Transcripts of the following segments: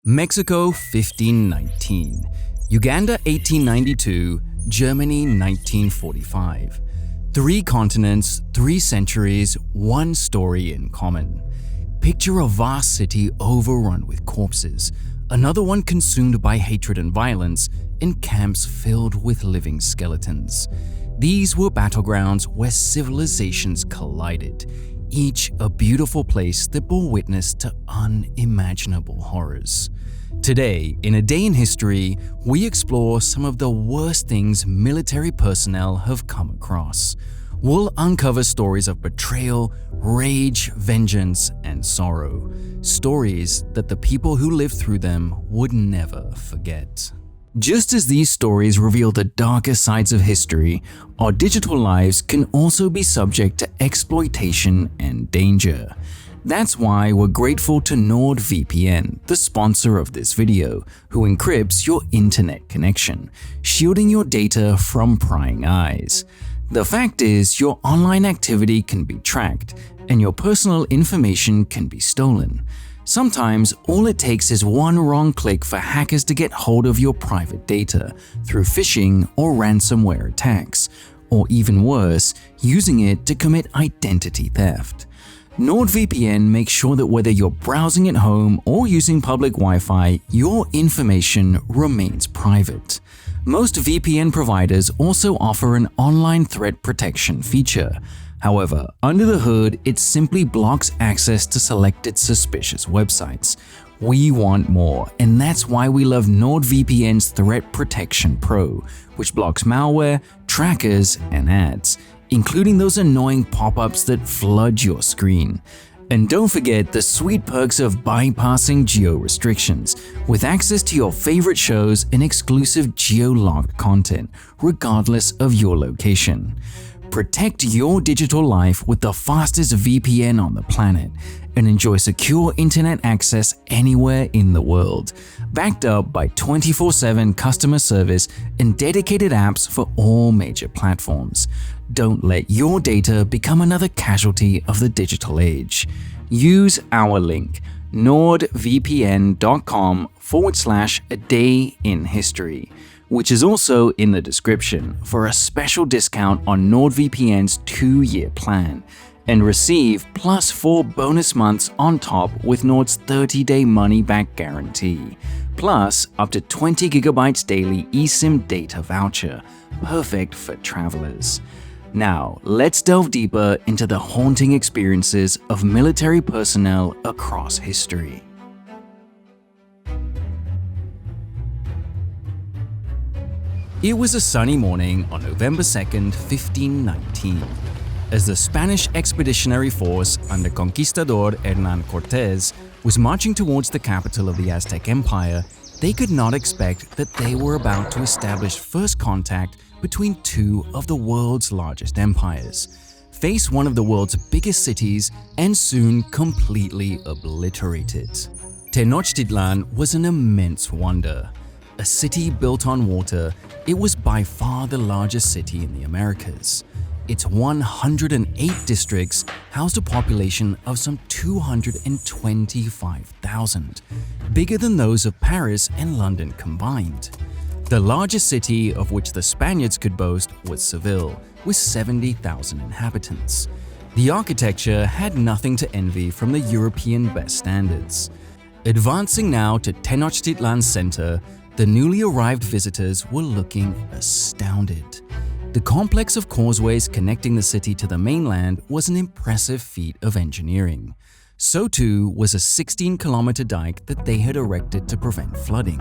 Mexico 1519, Uganda 1892, Germany 1945. 3 continents, 3 centuries, 1 story in common. Picture a vast city overrun with corpses, another one consumed by hatred and violence, and camps filled with living skeletons. These were battlegrounds where civilizations collided, each a beautiful place that bore witness to unimaginable horrors. Today, in A Day in History, we explore some of the worst things military personnel have come across. We'll uncover stories of betrayal, rage, vengeance, and sorrow. Stories that the people who lived through them would never forget. Just as these stories reveal the darker sides of history, our digital lives can also be subject to exploitation and danger. That's why we're grateful to NordVPN, the sponsor of this video, who encrypts your internet connection, shielding your data from prying eyes. The fact is, your online activity can be tracked, and your personal information can be stolen. Sometimes, all it takes is one wrong click for hackers to get hold of your private data through phishing or ransomware attacks, or even worse, using it to commit identity theft. NordVPN makes sure that whether you're browsing at home or using public Wi-Fi, your information remains private. Most VPN providers also offer an online threat protection feature. However, under the hood, it simply blocks access to selected suspicious websites. We want more, and that's why we love NordVPN's Threat Protection Pro, which blocks malware, trackers, and ads, including those annoying pop-ups that flood your screen. And don't forget the sweet perks of bypassing geo-restrictions, with access to your favorite shows and exclusive geo-locked content, regardless of your location. Protect your digital life with the fastest VPN on the planet and enjoy secure internet access anywhere in the world, backed up by 24/7 customer service and dedicated apps for all major platforms. Don't let your data become another casualty of the digital age. Use our link, nordvpn.com/a-day-in-history, which is also in the description, for a special discount on NordVPN's 2-year plan, and receive +4 bonus months on top with Nord's 30-day money-back guarantee, plus up to 20 GB daily eSIM data voucher, perfect for travelers. Now, let's delve deeper into the haunting experiences of military personnel across history. It was a sunny morning on November 2nd, 1519. As the Spanish Expeditionary Force under Conquistador Hernán Cortés was marching towards the capital of the Aztec Empire, they could not expect that they were about to establish first contact between 2 of the world's largest empires, face one of the world's biggest cities, and soon completely obliterate it. Tenochtitlan was an immense wonder. A city built on water, it was by far the largest city in the Americas. Its 108 districts housed a population of some 225,000, bigger than those of Paris and London combined. The largest city of which the Spaniards could boast was Sybil, with 70,000 inhabitants. The architecture had nothing to envy from the European best standards. Advancing now to Tenochtitlan's center, the newly arrived visitors were looking astounded. The complex of causeways connecting the city to the mainland was an impressive feat of engineering. So too was a 16-kilometer dike that they had erected to prevent flooding.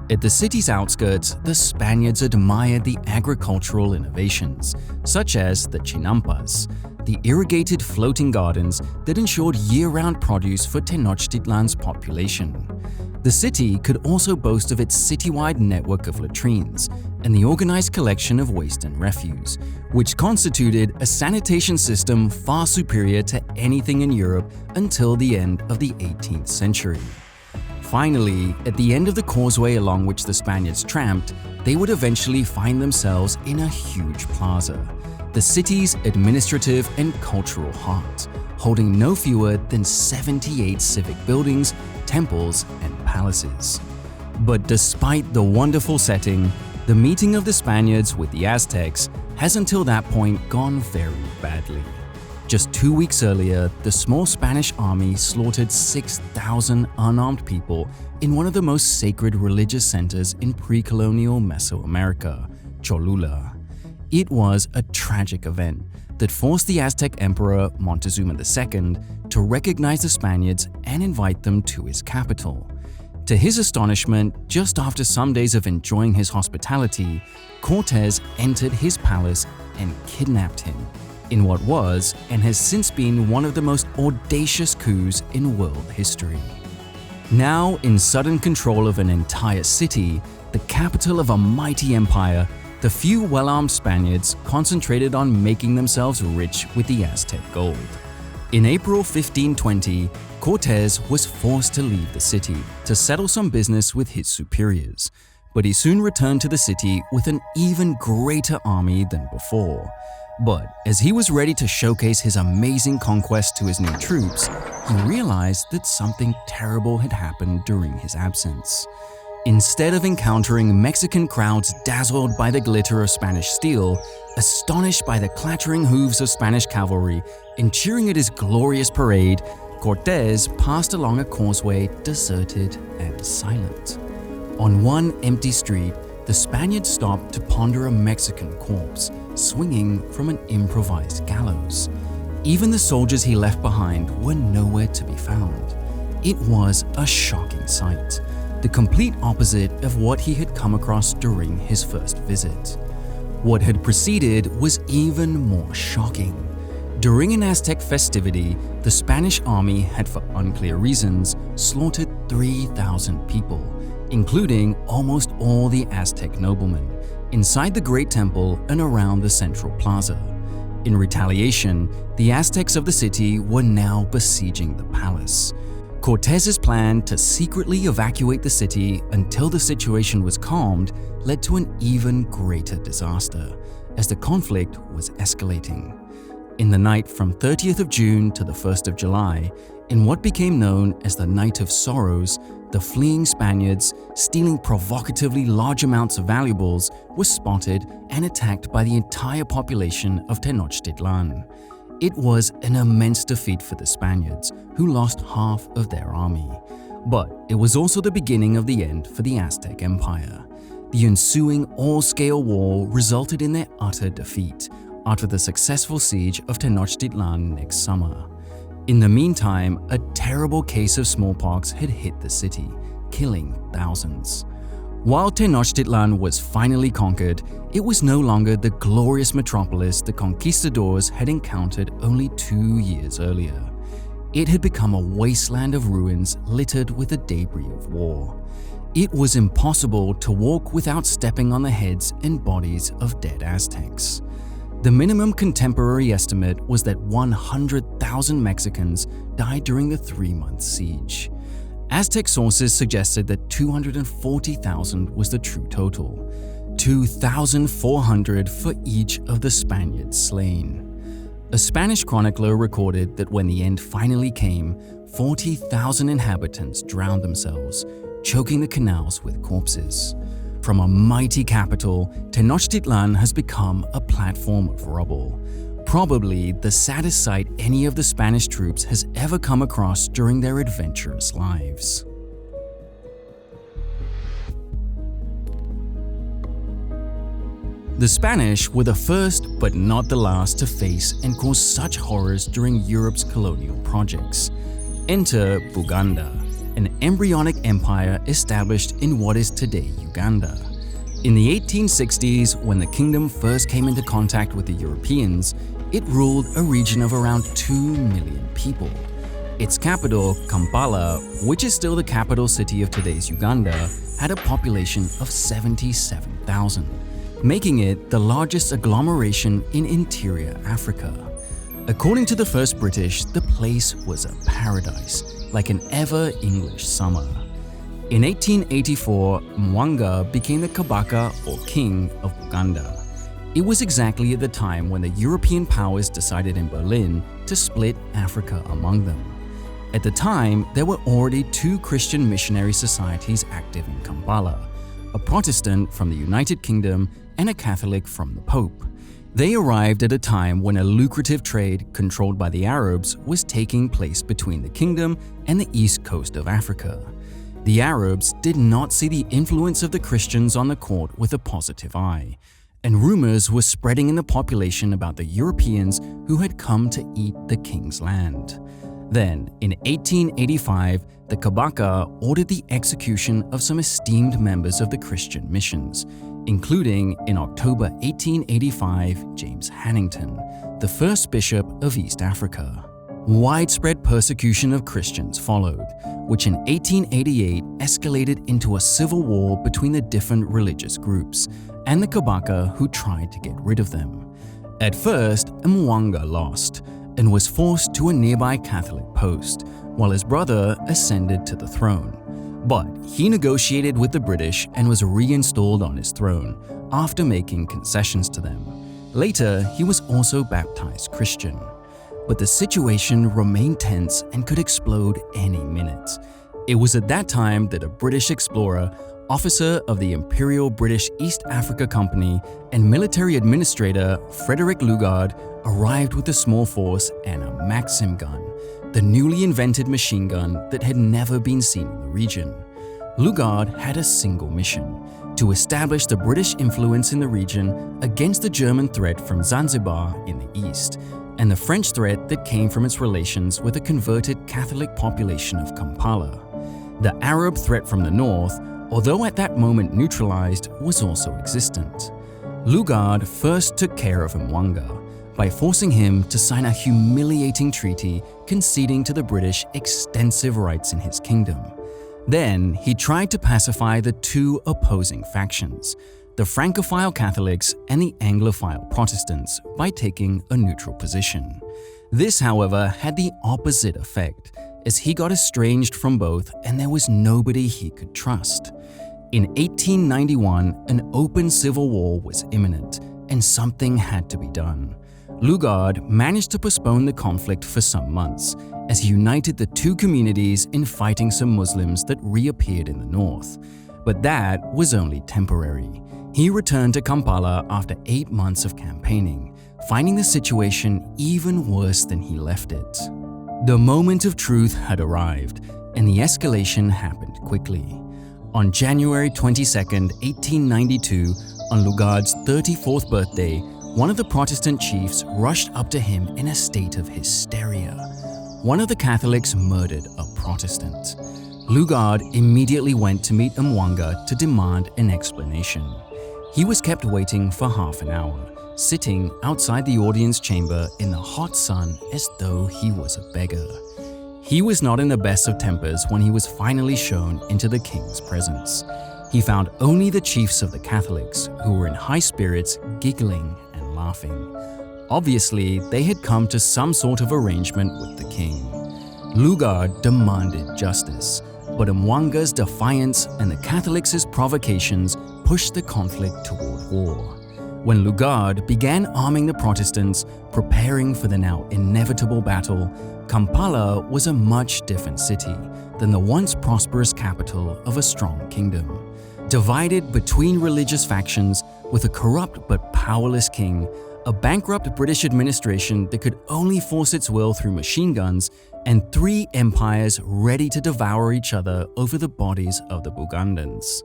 At the city's outskirts, the Spaniards admired the agricultural innovations, such as the chinampas, the irrigated floating gardens that ensured year-round produce for Tenochtitlan's population. The city could also boast of its citywide network of latrines and the organized collection of waste and refuse, which constituted a sanitation system far superior to anything in Europe until the end of the 18th century. Finally, at the end of the causeway along which the Spaniards tramped, they would eventually find themselves in a huge plaza, the city's administrative and cultural heart, holding no fewer than 78 civic buildings, temples, and palaces. But despite the wonderful setting, the meeting of the Spaniards with the Aztecs has until that point gone very badly. Just 2 weeks earlier, the small Spanish army slaughtered 6,000 unarmed people in one of the most sacred religious centers in pre-colonial Mesoamerica, Cholula. It was a tragic event that forced the Aztec Emperor Montezuma II to recognize the Spaniards and invite them to his capital. To his astonishment, just after some days of enjoying his hospitality, Cortez entered his palace and kidnapped him in what was and has since been one of the most audacious coups in world history. Now in sudden control of an entire city, the capital of a mighty empire, the few well-armed Spaniards concentrated on making themselves rich with the Aztec gold. In April 1520, Cortez was forced to leave the city to settle some business with his superiors, but he soon returned to the city with an even greater army than before. But as he was ready to showcase his amazing conquest to his new troops, he realized that something terrible had happened during his absence. Instead of encountering Mexican crowds dazzled by the glitter of Spanish steel, astonished by the clattering hooves of Spanish cavalry, and cheering at his glorious parade, Cortez passed along a causeway deserted and silent. On one empty street, the Spaniards stopped to ponder a Mexican corpse swinging from an improvised gallows. Even the soldiers he left behind were nowhere to be found. It was a shocking sight, the complete opposite of what he had come across during his first visit. What had preceded was even more shocking. During an Aztec festivity, the Spanish army had, for unclear reasons, slaughtered 3,000 people, including almost all the Aztec noblemen, inside the Great Temple and around the Central Plaza. In retaliation, the Aztecs of the city were now besieging the palace. Cortez's plan to secretly evacuate the city until the situation was calmed led to an even greater disaster, as the conflict was escalating. In the night from 30th of June to the 1st of July, in what became known as the Night of Sorrows, the fleeing Spaniards, stealing provocatively large amounts of valuables, were spotted and attacked by the entire population of Tenochtitlan. It was an immense defeat for the Spaniards, who lost half of their army. But it was also the beginning of the end for the Aztec Empire. The ensuing all-scale war resulted in their utter defeat after the successful siege of Tenochtitlan next summer. In the meantime, a terrible case of smallpox had hit the city, killing thousands. While Tenochtitlan was finally conquered, it was no longer the glorious metropolis the conquistadors had encountered only 2 years earlier. It had become a wasteland of ruins littered with the debris of war. It was impossible to walk without stepping on the heads and bodies of dead Aztecs. The minimum contemporary estimate was that 100,000 Mexicans died during the 3-month siege. Aztec sources suggested that 240,000 was the true total, 2,400 for each of the Spaniards slain. A Spanish chronicler recorded that when the end finally came, 40,000 inhabitants drowned themselves, choking the canals with corpses. From a mighty capital, Tenochtitlan has become a platform of rubble, probably the saddest sight any of the Spanish troops has ever come across during their adventurous lives. The Spanish were the first but not the last to face and cause such horrors during Europe's colonial projects. Enter Buganda, an embryonic empire established in what is today Uganda. In the 1860s, when the kingdom first came into contact with the Europeans, it ruled a region of around 2 million people. Its capital, Kampala, which is still the capital city of today's Uganda, had a population of 77,000, making it the largest agglomeration in interior Africa. According to the first British, the place was a paradise, like an ever-English summer. In 1884, Mwanga became the Kabaka, or king, of Uganda. It was exactly at the time when the European powers decided in Berlin to split Africa among them. At the time, there were already 2 Christian missionary societies active in Kampala, a Protestant from the United Kingdom and a Catholic from the Pope. They arrived at a time when a lucrative trade controlled by the Arabs was taking place between the kingdom and the east coast of Africa. The Arabs did not see the influence of the Christians on the court with a positive eye, and rumors were spreading in the population about the Europeans who had come to eat the king's land. Then, in 1885, the Kabaka ordered the execution of some esteemed members of the Christian missions, including, in October 1885, James Hannington, the first bishop of East Africa. Widespread persecution of Christians followed, which in 1888 escalated into a civil war between the different religious groups and the Kabaka who tried to get rid of them. At first, Mwanga lost and was forced to a nearby Catholic post, while his brother ascended to the throne. But he negotiated with the British and was reinstalled on his throne after making concessions to them. Later, he was also baptized Christian. But the situation remained tense and could explode any minute. It was at that time that a British explorer, officer of the Imperial British East Africa Company, and military administrator Frederick Lugard arrived with a small force and a Maxim gun, the newly invented machine gun that had never been seen in the region. Lugard had a single mission: to establish the British influence in the region against the German threat from Zanzibar in the east, and the French threat that came from its relations with the converted Catholic population of Kampala. The Arab threat from the north, although at that moment neutralized, was also existent. Lugard first took care of Mwanga by forcing him to sign a humiliating treaty conceding to the British extensive rights in his kingdom. Then he tried to pacify the 2 opposing factions, the Francophile Catholics and the Anglophile Protestants, by taking a neutral position. This, however, had the opposite effect, as he got estranged from both and there was nobody he could trust. In 1891, an open civil war was imminent, and something had to be done. Lugard managed to postpone the conflict for some months, as he united the 2 communities in fighting some Muslims that reappeared in the north. But that was only temporary. He returned to Kampala after 8 months of campaigning, finding the situation even worse than he left it. The moment of truth had arrived, and the escalation happened quickly. On January 22, 1892, on Lugard's 34th birthday, one of the Protestant chiefs rushed up to him in a state of hysteria. One of the Catholics murdered a Protestant. Lugard immediately went to meet Mwanga to demand an explanation. He was kept waiting for half an hour, sitting outside the audience chamber in the hot sun as though he was a beggar. He was not in the best of tempers when he was finally shown into the king's presence. He found only the chiefs of the Catholics, who were in high spirits, giggling and laughing. Obviously, they had come to some sort of arrangement with the king. Lugard demanded justice, but Mwanga's defiance and the Catholics' provocations pushed the conflict toward war. When Lugard began arming the Protestants, preparing for the now inevitable battle, Kampala was a much different city than the once prosperous capital of a strong kingdom. Divided between religious factions, with a corrupt but powerless king, a bankrupt British administration that could only force its will through machine guns, and 3 empires ready to devour each other over the bodies of the Bugandans.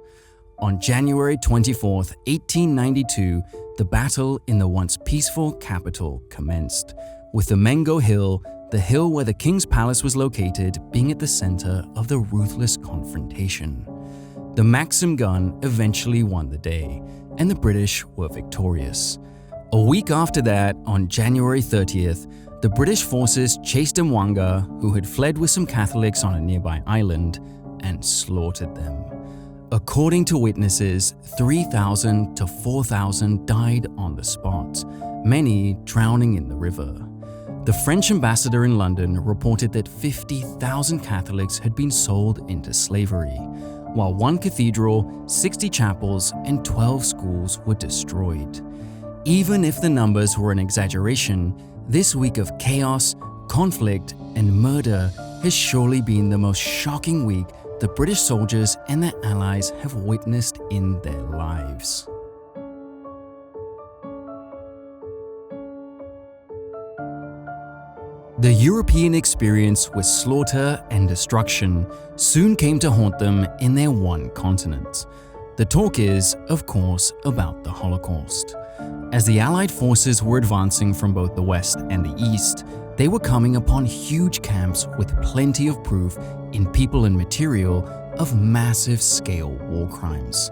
On January 24, 1892, the battle in the once peaceful capital commenced, with the Mengo Hill, the hill where the king's palace was located, being at the center of the ruthless confrontation. The Maxim gun eventually won the day, and the British were victorious. A week after that, on January 30th, the British forces chased Mwanga, who had fled with some Catholics on a nearby island, and slaughtered them. According to witnesses, 3,000 to 4,000 died on the spot, many drowning in the river. The French ambassador in London reported that 50,000 Catholics had been sold into slavery, while 1 cathedral, 60 chapels, and 12 schools were destroyed. Even if the numbers were an exaggeration, this week of chaos, conflict, and murder has surely been the most shocking week the British soldiers and their allies have witnessed in their lives. The European experience with slaughter and destruction soon came to haunt them in their one continent. The talk is, of course, about the Holocaust. As the Allied forces were advancing from both the West and the East, they were coming upon huge camps with plenty of proof in people and material of massive-scale war crimes.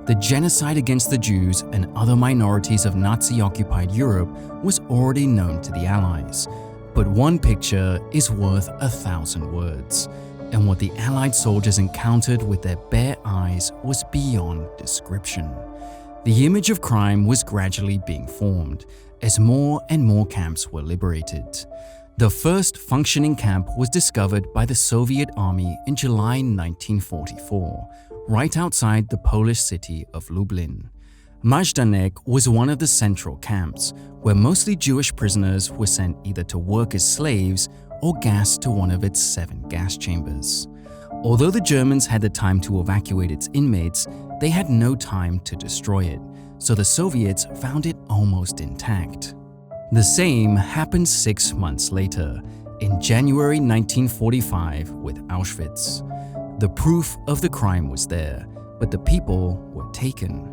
The genocide against the Jews and other minorities of Nazi-occupied Europe was already known to the Allies. But one picture is worth 1,000 words, and what the Allied soldiers encountered with their bare eyes was beyond description. The image of crime was gradually being formed as more and more camps were liberated. The first functioning camp was discovered by the Soviet Army in July 1944, right outside the Polish city of Lublin. Majdanek was one of the central camps, where mostly Jewish prisoners were sent either to work as slaves or gassed to one of its 7 gas chambers. Although the Germans had the time to evacuate its inmates, they had no time to destroy it, so the Soviets found it almost intact. The same happened 6 months later, in January 1945 with Auschwitz. The proof of the crime was there, but the people were taken.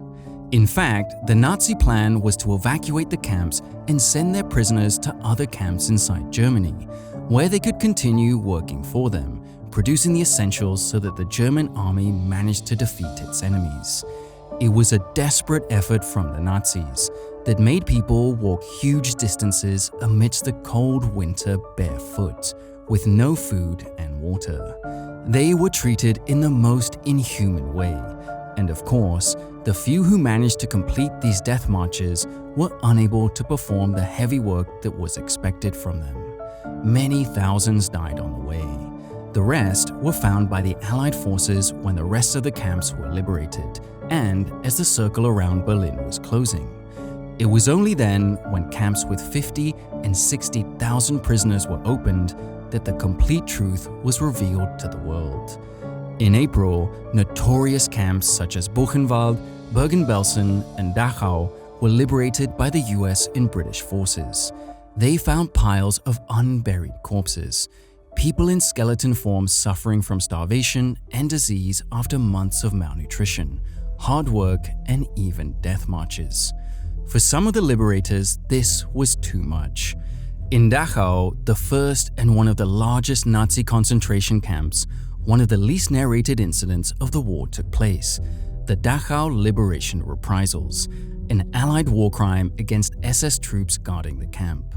In fact, the Nazi plan was to evacuate the camps and send their prisoners to other camps inside Germany, where they could continue working for them, producing the essentials so that the German army managed to defeat its enemies. It was a desperate effort from the Nazis that made people walk huge distances amidst the cold winter barefoot, with no food and water. They were treated in the most inhuman way, and of course, the few who managed to complete these death marches were unable to perform the heavy work that was expected from them. Many thousands died on the way. The rest were found by the Allied forces when the rest of the camps were liberated, and as the circle around Berlin was closing. It was only then, when camps with 50 and 60,000 prisoners were opened, that the complete truth was revealed to the world. In April, notorious camps such as Buchenwald, Bergen-Belsen, and Dachau were liberated by the US and British forces. They found piles of unburied corpses, people in skeleton form suffering from starvation and disease after months of malnutrition, hard work, and even death marches. For some of the liberators, this was too much. In Dachau, the first and one of the largest Nazi concentration camps, one of the least narrated incidents of the war took place: the Dachau Liberation Reprisals, an Allied war crime against SS troops guarding the camp.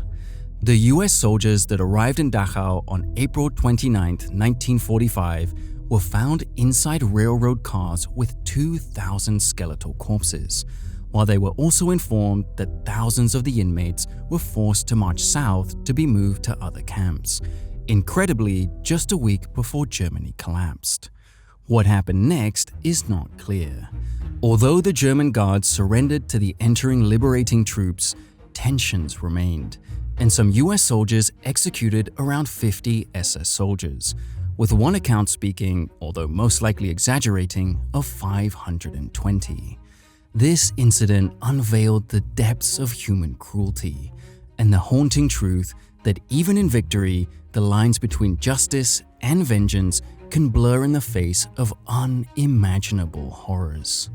The US soldiers that arrived in Dachau on April 29, 1945, were found inside railroad cars with 2,000 skeletal corpses, while they were also informed that thousands of the inmates were forced to march south to be moved to other camps, incredibly just a week before Germany collapsed. What happened next is not clear. Although the German guards surrendered to the entering liberating troops, tensions remained, and some US soldiers executed around 50 SS soldiers, with one account speaking, although most likely exaggerating, of 520. This incident unveiled the depths of human cruelty and the haunting truth that even in victory, the lines between justice and vengeance can blur in the face of unimaginable horrors.